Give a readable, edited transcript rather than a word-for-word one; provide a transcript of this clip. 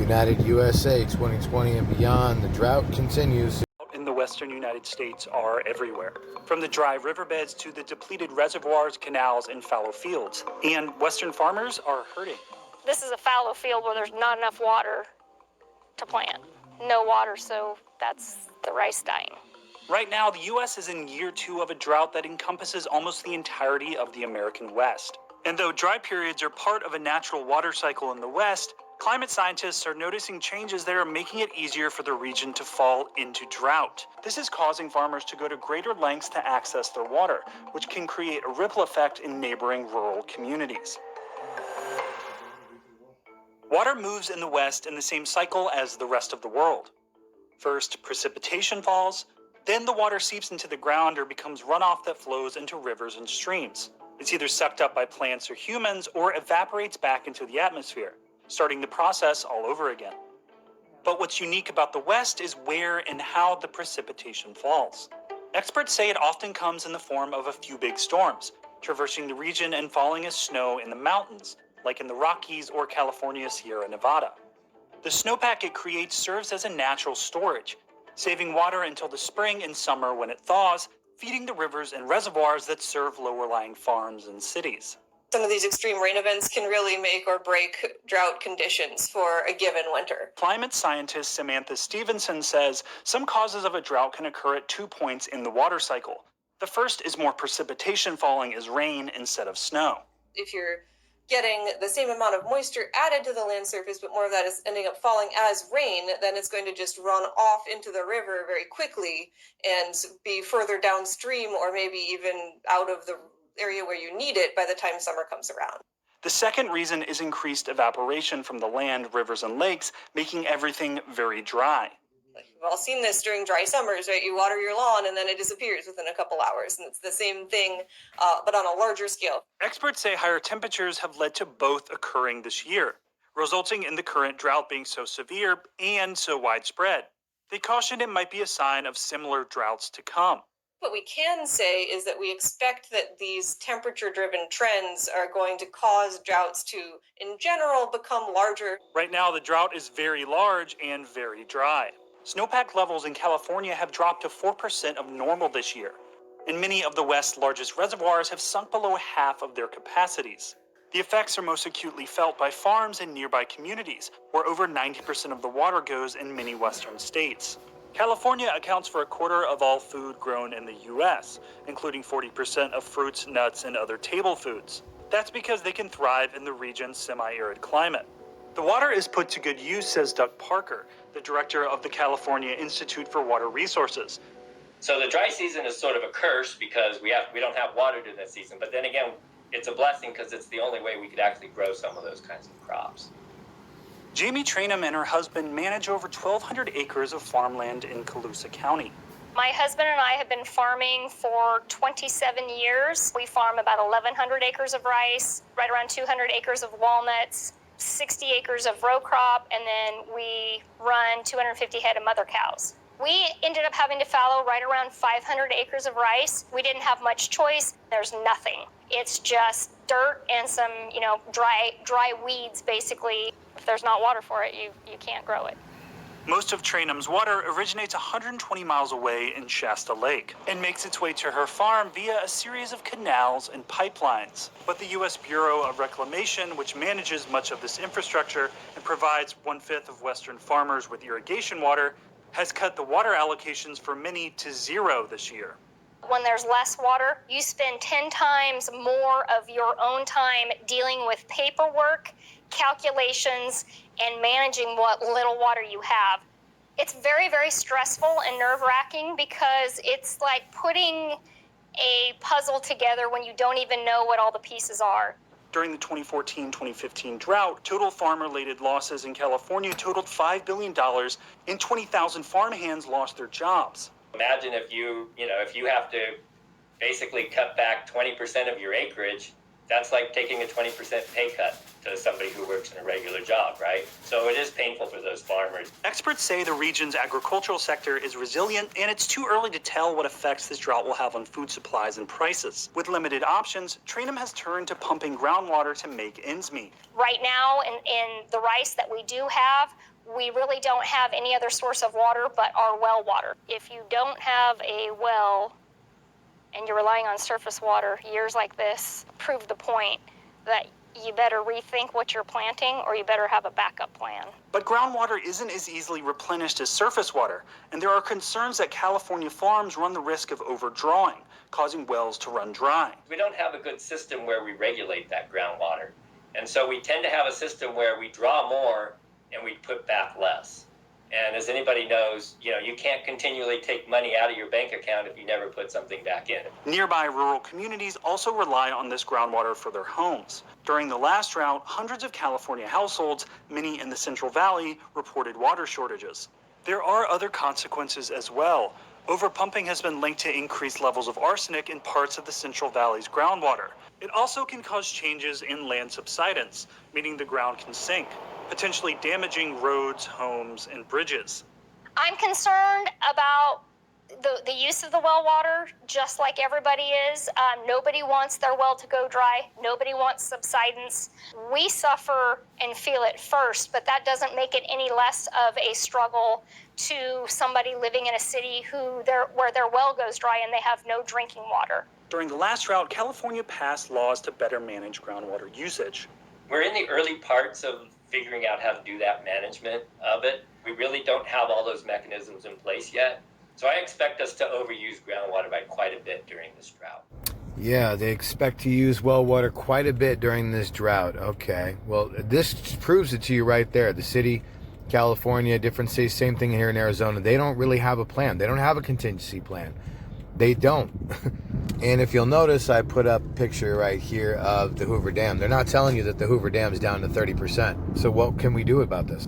United USA 2020 and beyond, the drought continues. In the western United States are everywhere, from the dry riverbeds to the depleted reservoirs, canals, and fallow fields. And western farmers are hurting. This is a fallow field where there's not enough water to plant. No water, so that's the rice dying. Right now, the U.S. is in year 2 of a drought that encompasses almost the entirety of the American West. And though dry periods are part of a natural water cycle in the West, climate scientists are noticing changes that are making it easier for the region to fall into drought. This is causing farmers to go to greater lengths to access their water, which can create a ripple effect in neighboring rural communities. Water moves in the West in the same cycle as the rest of the world. First, precipitation falls, then the water seeps into the ground or becomes runoff that flows into rivers and streams. It's either sucked up by plants or humans or evaporates back into the atmosphere, starting the process all over again. But what's unique about the West is where and how the precipitation falls. Experts say it often comes in the form of a few big storms, traversing the region and falling as snow in the mountains, like in the Rockies or California Sierra Nevada. The snowpack it creates serves as a natural storage, saving water until the spring and summer when it thaws, feeding the rivers and reservoirs that serve lower-lying farms and cities. Some of these extreme rain events can really make or break drought conditions for a given winter. Climate scientist Samantha Stevenson says some causes of a drought can occur at 2 points in the water cycle. The first is more precipitation falling as rain instead of snow. If you're getting the same amount of moisture added to the land surface, but more of that is ending up falling as rain, then it's going to just run off into the river very quickly and be further downstream or maybe even out of the area where you need it by the time summer comes around. The second reason is increased evaporation from the land, rivers, and lakes, making everything very dry. We've all seen this during dry summers, right? You water your lawn and then it disappears within a couple hours. And it's the same thing, but on a larger scale. Experts say higher temperatures have led to both occurring this year, resulting in the current drought being so severe and so widespread. They caution it might be a sign of similar droughts to come. What we can say is that we expect that these temperature-driven trends are going to cause droughts to, in general, become larger. Right now, the drought is very large and very dry. Snowpack levels in California have dropped to 4% of normal this year, and many of the West's largest reservoirs have sunk below half of their capacities. The effects are most acutely felt by farms in nearby communities, where over 90% of the water goes in many western states. California accounts for a quarter of all food grown in the U.S., including 40% of fruits, nuts, and other table foods. That's because they can thrive in the region's semi-arid climate. The water is put to good use, says Doug Parker, the director of the California Institute for Water Resources. So the dry season is sort of a curse because we don't have water during that season. But then again, it's a blessing because it's the only way we could actually grow some of those kinds of crops. Jamie Trainum and her husband manage over 1,200 acres of farmland in Colusa County. My husband and I have been farming for 27 years. We farm about 1,100 acres of rice, right around 200 acres of walnuts, 60 acres of row crop, and then we run 250 head of mother cows. We ended up having to fallow right around 500 acres of rice. We didn't have much choice. There's nothing. It's just dirt and some, dry weeds, basically. If there's not water for it, you can't grow it. Most of Trainum's water originates 120 miles away in Shasta Lake and makes its way to her farm via a series of canals and pipelines. But the U.S. Bureau of Reclamation, which manages much of this infrastructure and provides 1/5 of Western farmers with irrigation water, has cut the water allocations for many to zero this year. When there's less water, you spend 10 times more of your own time dealing with paperwork, calculations, and managing what little water you have. It's very, very stressful and nerve-wracking because it's like putting a puzzle together when you don't even know what all the pieces are. During the 2014-2015 drought, total farm-related losses in California totaled $5 billion, and 20,000 farmhands lost their jobs. Imagine if you have to basically cut back 20% of your acreage, that's like taking a 20% pay cut to somebody who works in a regular job, right? So it is painful for those farmers. Experts say the region's agricultural sector is resilient, and it's too early to tell what effects this drought will have on food supplies and prices. With limited options, Trainum has turned to pumping groundwater to make ends meet. Right now, in the rice that we do have, We really don't have any other source of water but our well water. If you don't have a well and you're relying on surface water, years like this prove the point that you better rethink what you're planting or you better have a backup plan. But groundwater isn't as easily replenished as surface water, and there are concerns that California farms run the risk of overdrawing, causing wells to run dry. We don't have a good system where we regulate that groundwater. And so we tend to have a system where we draw more and we put back less. And as anybody knows, you can't continually take money out of your bank account if you never put something back in. Nearby rural communities also rely on this groundwater for their homes. During the last drought, hundreds of California households, many in the Central Valley, reported water shortages. There are other consequences as well. Overpumping has been linked to increased levels of arsenic in parts of the Central Valley's groundwater. It also can cause changes in land subsidence, meaning the ground can sink, potentially damaging roads, homes, and bridges. I'm concerned about the use of the well water, just like everybody is. Nobody wants their well to go dry. Nobody wants subsidence. We suffer and feel it first, but that doesn't make it any less of a struggle to somebody living in a city where their well goes dry and they have no drinking water. During the last drought, California passed laws to better manage groundwater usage. We're in the early parts of figuring out how to do that management of it. We really don't have all those mechanisms in place yet. So I expect us to overuse groundwater by quite a bit during this drought. Yeah, they expect to use well water quite a bit during this drought. Okay, well, this proves it to you right there. The city, California, different states, same thing here in Arizona. They don't really have a plan. They don't have a contingency plan. They don't. And if you'll notice, I put up a picture right here of the Hoover Dam. They're not telling you that the Hoover Dam is down to 30%. So what can we do about this?